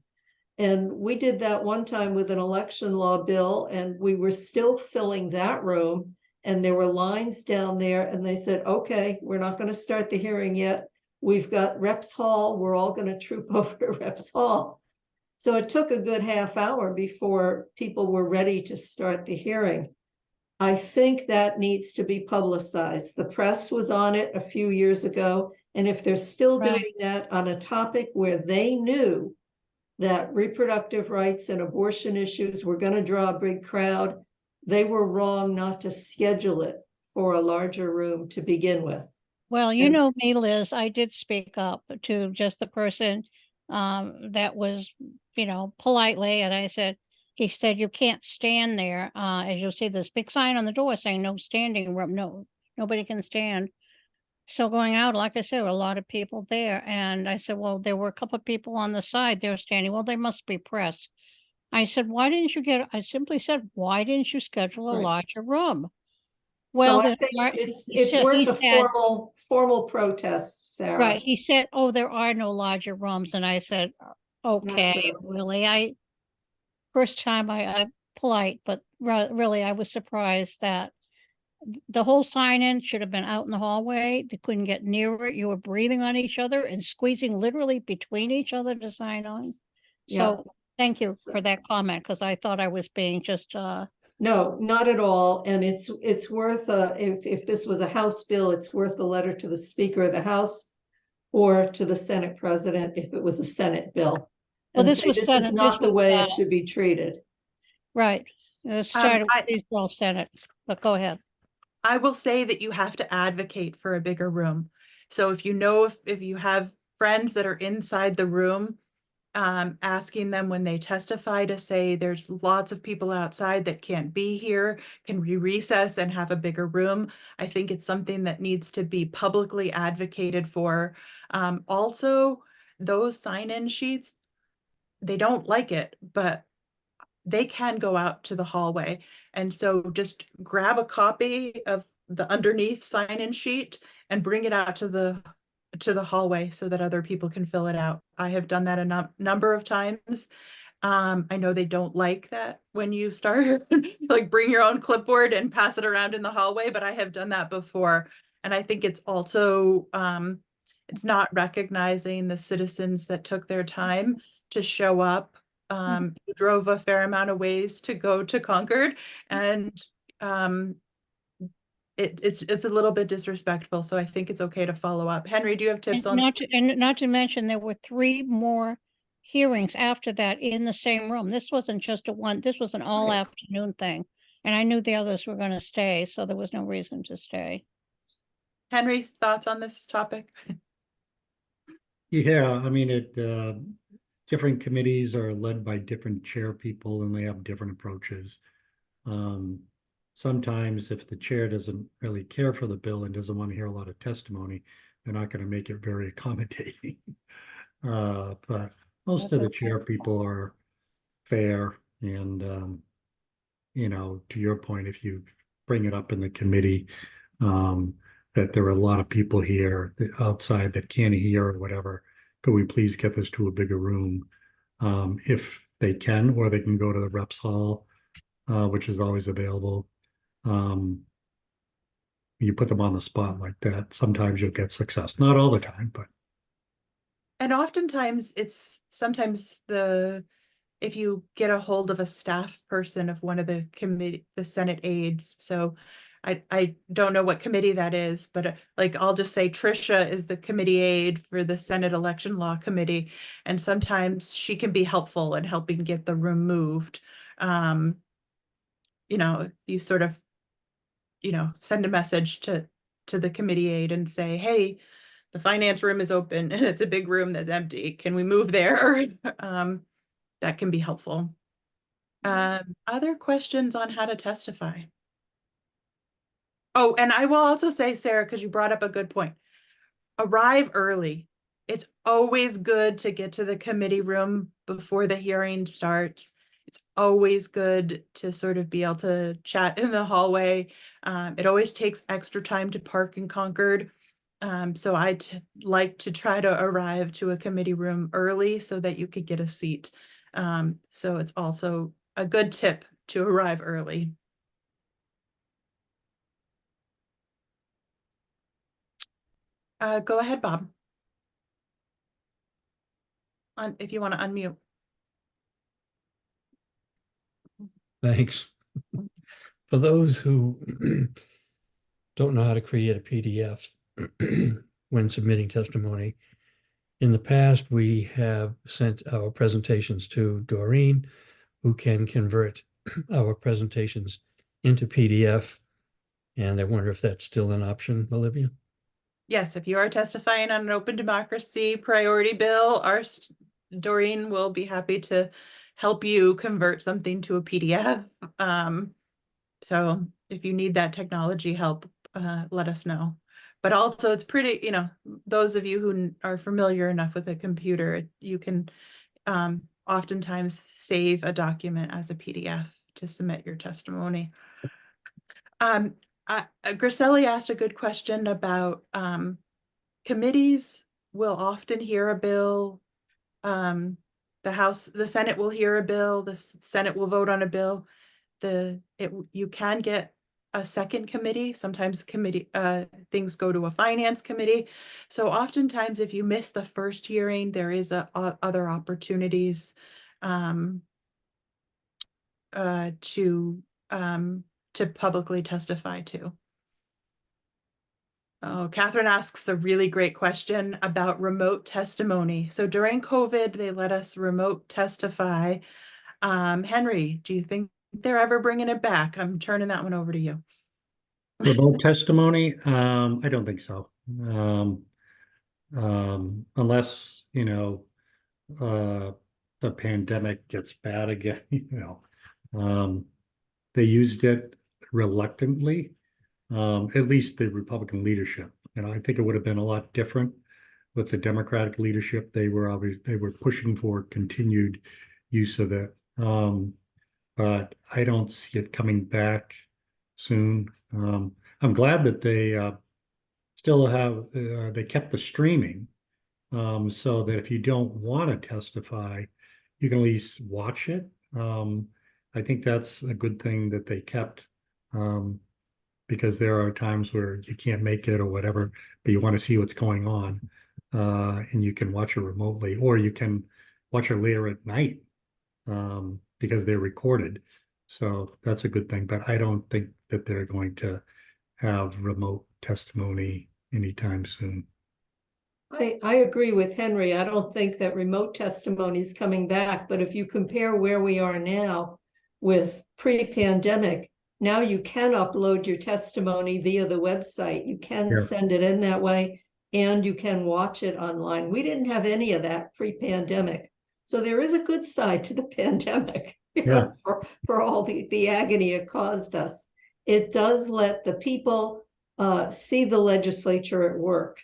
And we did that one time with an election law bill, and we were still filling that room. And there were lines down there, and they said, okay, we're not going to start the hearing yet. We've got Reps Hall. We're all going to troop over to Reps Hall. So it took a good half hour before people were ready to start the hearing. I think that needs to be publicized. The press was on it a few years ago. And if they're still Right. doing that on a topic where they knew that reproductive rights and abortion issues were going to draw a big crowd, they were wrong not to schedule it for a larger room to begin with. Well, you And- know me, Liz, I did speak up to just the person that was, politely, and he said, you can't stand there. As you'll see, this big sign on the door saying no standing room, no, nobody can stand. So going out, like I said, there were a lot of people there. And I said, well, there were a couple of people on the side they were standing. Well, they must be press. I said, I simply said, why didn't you schedule a Right. larger room? So Well, I there think are- it's he said- worth he a said- formal protest, Sarah. Right, he said, oh, there are no larger rooms, and I said, okay, true. really, first time I polite, but really, I was surprised that the whole sign-in should have been out in the hallway. They couldn't get near it. You were breathing on each other and squeezing literally between each other to sign on. Yeah. So thank you So- for that comment, because I thought I was being just, No, not at all. And it's worth if this was a House bill, it's worth a letter to the Speaker of the House or to the Senate president if it was a Senate bill. Well, And this say, was this is Senate, not the way it was, should be treated. right. It started I- with these all Senate, but go ahead. I will say that you have to advocate for a bigger room. So if you know, if you have friends that are inside the room, asking them when they testify to say there's lots of people outside that can't be here, can we recess and have a bigger room? I think it's something that needs to be publicly advocated for. Also, those sign-in sheets, they don't like it, but they can go out to the hallway. And so just grab a copy of the underneath sign-in sheet and bring it out to the hallway so that other people can fill it out. I have done that a number of times. I know they don't like that when you start like bring your own clipboard and pass it around in the hallway, but I have done that before. And I think it's also it's not recognizing the citizens that took their time to show up. You drove a fair amount of ways to go to Concord, and it's a little bit disrespectful. So I think it's okay to follow up. Henry, do you have tips And on not this? to, and not to mention, there were 3 more hearings after that in the same room. This wasn't just this was an all Right. afternoon thing. And I knew the others were gonna stay, so there was no reason to stay. Henry, thoughts on this topic? Yeah, I mean, different committees are led by different chair people and they have different approaches. Sometimes if the chair doesn't really care for the bill and doesn't want to hear a lot of testimony, they're not going to make it very accommodating. But most of the chair people are fair and, to your point, if you bring it up in the committee, that there are a lot of people here outside that can't hear or whatever, could we please get this to a bigger room? If they can, or they can go to the reps hall, which is always available. You put them on the spot like that, sometimes you'll get success, not all the time, but And oftentimes it's sometimes if you get a hold of a staff person of one of the Senate aides. So I don't know what committee that is, but like, I'll just say Tricia is the committee aide for the Senate Election Law Committee. And sometimes she can be helpful in helping get the room moved. You sort of, send a message to the committee aide and say, hey, the finance room is open and it's a big room that's empty. Can we move there? That can be helpful. Other questions on how to testify? Oh, and I will also say, Sarah, because you brought up a good point. Arrive early. It's always good to get to the committee room before the hearing starts. It's always good to sort of be able to chat in the hallway. It always takes extra time to park in Concord. So like to try to arrive to a committee room early so that you could get a seat. So it's also a good tip to arrive early. Go ahead, Bob. If you want to unmute. Thanks. For those who don't know how to create a PDF when submitting testimony, in the past, we have sent our presentations to Doreen, who can convert our presentations into PDF. And I wonder if that's still an option, Olivia? Yes, if you are testifying on an open democracy priority bill, Doreen will be happy to help you convert something to a PDF. So if you need that technology help, let us know. But also it's pretty, those of you who are familiar enough with a computer, you can oftentimes save a document as a PDF to submit your testimony. Griselli asked a good question about committees will often hear a bill. The Senate will hear a bill, the Senate will vote on a bill. You can get a second committee. Sometimes things go to a finance committee. So oftentimes if you miss the first hearing, there is other opportunities to publicly testify to. Oh, Catherine asks a really great question about remote testimony. So during COVID, they let us remote testify. Henry, do you think they're ever bringing it back? I'm turning that one over to you. Remote testimony, I don't think so. Unless, the pandemic gets bad again, they used it reluctantly, at least the Republican leadership. I think it would have been a lot different with the Democratic leadership. They were pushing for continued use of it. But I don't see it coming back soon. I'm glad that they still have, they kept the streaming, so that if you don't want to testify, you can at least watch it. I think that's a good thing that they kept, because there are times where you can't make it or whatever, but you want to see what's going on, and you can watch it remotely, or you can watch it later at night, because they're recorded. So that's a good thing, but I don't think that they're going to have remote testimony anytime soon. I agree with Henry. I don't think that remote testimony is coming back, but if you compare where we are now with pre-pandemic, now you can upload your testimony via the website. You can Yeah. send it in that way, and you can watch it online. We didn't have any of that pre-pandemic. So there is a good side to the pandemic, Yeah. for all the agony it caused us. It does let the people see the legislature at work,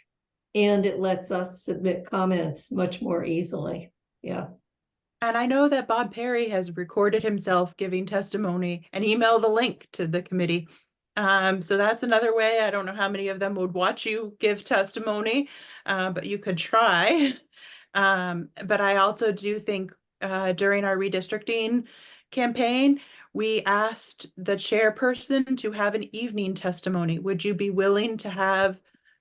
and it lets us submit comments much more easily. Yeah. And I know that Bob Perry has recorded himself giving testimony and emailed the link to the committee. So that's another way. I don't know how many of them would watch you give testimony, but you could try. But I also do think during our redistricting campaign, we asked the chairperson to have an evening testimony. Would you be willing to have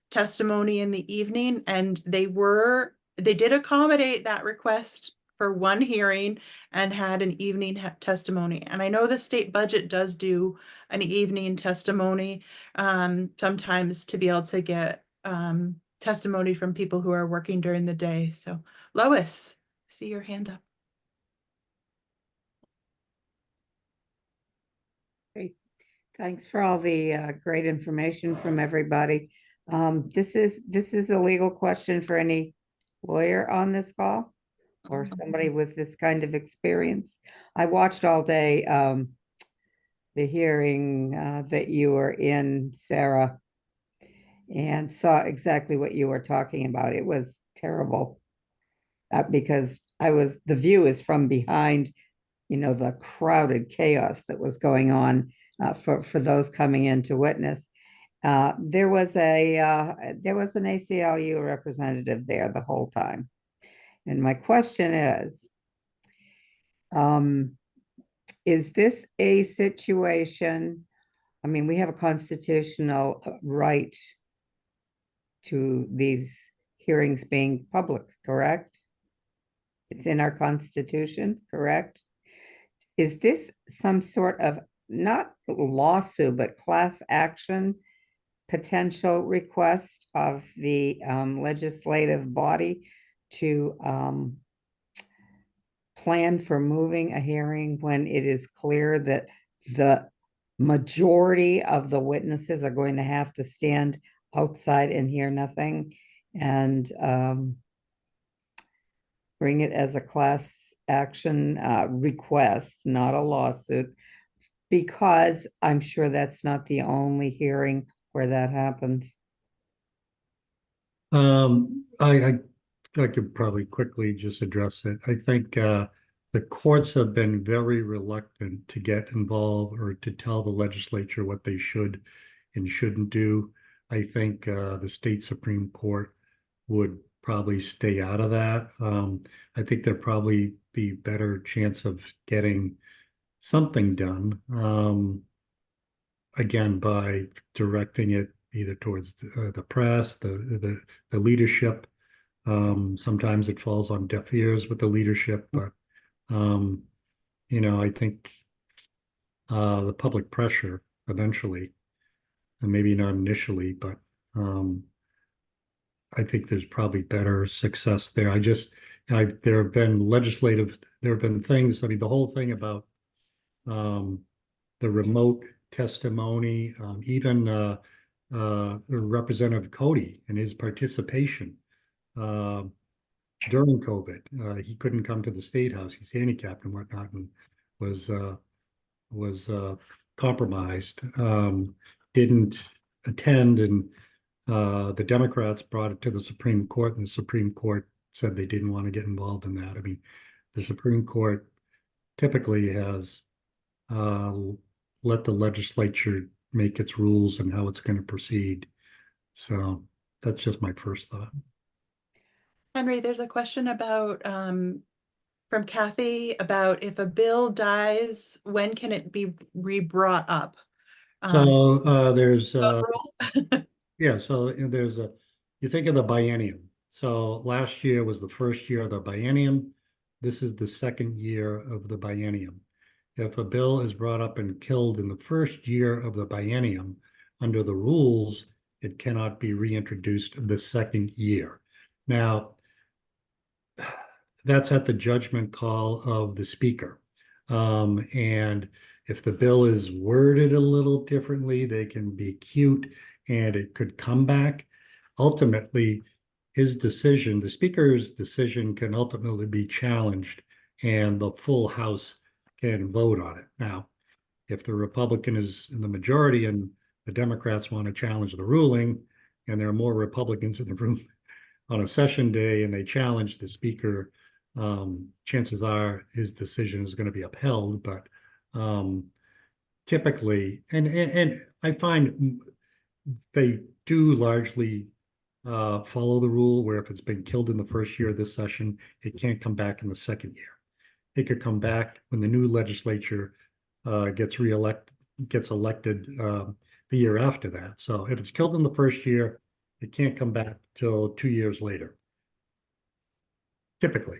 testimony in the evening? And they did accommodate that request for one hearing and had an evening testimony. And I know the state budget does do an evening testimony sometimes to be able to get testimony from people who are working during the day. So Lois, see your hand up. Great. Thanks for all the great information from everybody. This is a legal question for any lawyer on this call or somebody with this kind of experience. I watched all day the hearing that you were in, Sarah, and saw exactly what you were talking about. It was terrible because the view is from behind, the crowded chaos that was going on for those coming in to witness. There was an ACLU representative there the whole time. And my question is this a situation? I mean, we have a constitutional right to these hearings being public, correct? It's in our Constitution, correct? Is this some sort of, not lawsuit, but class action potential request of the legislative body to plan for moving a hearing when it is clear that the majority of the witnesses are going to have to stand outside and hear nothing, and bring it as a class action request, not a lawsuit, because I'm sure that's not the only hearing where that happened. I could probably quickly just address it. I think the courts have been very reluctant to get involved or to tell the legislature what they should and shouldn't do. I think the state Supreme Court would probably stay out of that. I think there'd probably be better chance of getting something done, again, by directing it either towards the press, the leadership. Sometimes it falls on deaf ears with the leadership, but I think the public pressure eventually, and maybe not initially, but I think there's probably better success there. There have been things, I mean, the whole thing about the remote testimony, even Representative Cody and his participation during COVID. He couldn't come to the State House. He's handicapped and whatnot, and was compromised. Didn't attend, and the Democrats brought it to the Supreme Court, and the Supreme Court said they didn't want to get involved in that. I mean, the Supreme Court typically has let the legislature make its rules and how it's going to proceed. So that's just my first thought. Henry, there's a question about from Kathy about if a bill dies, when can it be re-brought up? So there's rules? yeah, so there's you think of the biennium. So last year was the first year of the biennium. This is the second year of the biennium. If a bill is brought up and killed in the first year of the biennium, under the rules, it cannot be reintroduced the second year. Now, that's at the judgment call of the speaker. And if the bill is worded a little differently, they can be cute and it could come back. Ultimately, his decision, the speaker's decision, can ultimately be challenged and the full House can vote on it. Now, if the Republican is in the majority and the Democrats want to challenge the ruling, and there are more Republicans in the room on a session day and they challenge the speaker, chances are his decision is going to be upheld. But typically, and I find they do largely follow the rule where if it's been killed in the first year of this session, it can't come back in the second year. It could come back when the new legislature gets elected the year after that. So if it's killed in the first year, it can't come back till 2 years later, typically.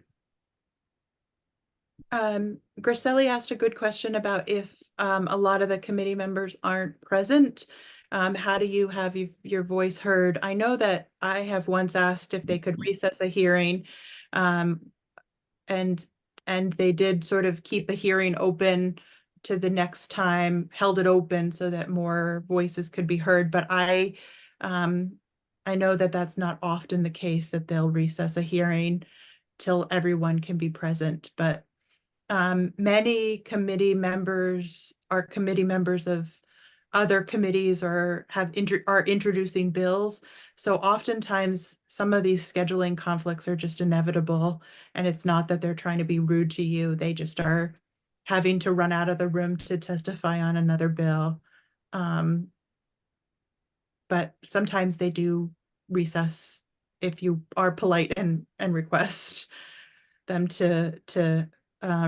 Gracelli asked a good question about if a lot of the committee members aren't present. How do you have your voice heard? I know that I have once asked if they could recess a hearing, and they did sort of keep a hearing open to the next time, held it open so that more voices could be heard. But I know that that's not often the case, that they'll recess a hearing till everyone can be present. But many committee members are committee members of other committees or are introducing bills. So oftentimes some of these scheduling conflicts are just inevitable, and it's not that they're trying to be rude to you. They just are having to run out of the room to testify on another bill. But sometimes they do recess if you are polite and request them to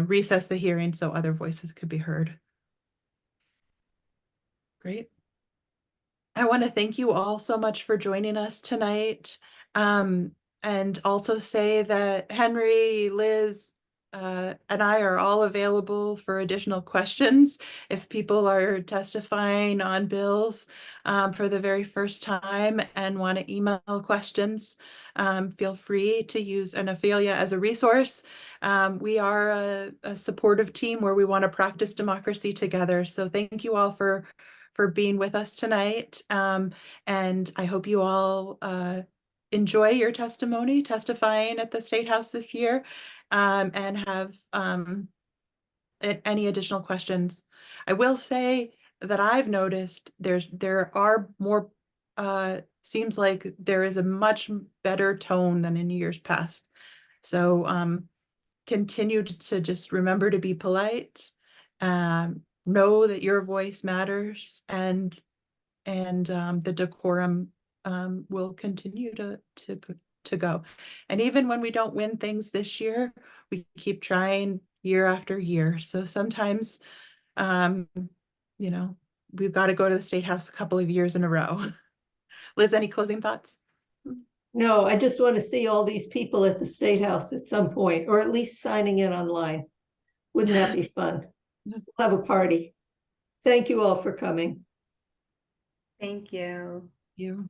recess the hearing so other voices could be heard. Great. I want to thank you all so much for joining us tonight. And also say that Henry, Liz, and I are all available for additional questions. If people are testifying on bills for the very first time and want to email questions, feel free to use Ophelia as a resource. We are a supportive team where we want to practice democracy together. So thank you all for being with us tonight. And I hope you all enjoy your testifying at the State House this year, and have any additional questions. I will say that I've noticed there are more, seems like there is a much better tone than in years past. So continue to just remember to be polite, know that your voice matters, and the decorum will continue to go. And even when we don't win things this year, we keep trying year after year. So sometimes, you know, we've got to go to the State House a couple of years in a row. Liz, any closing thoughts? No, I just want to see all these people at the State House at some point, or at least signing in online. Wouldn't that be fun? We'll have a party. Thank you all for coming. Thank you. You.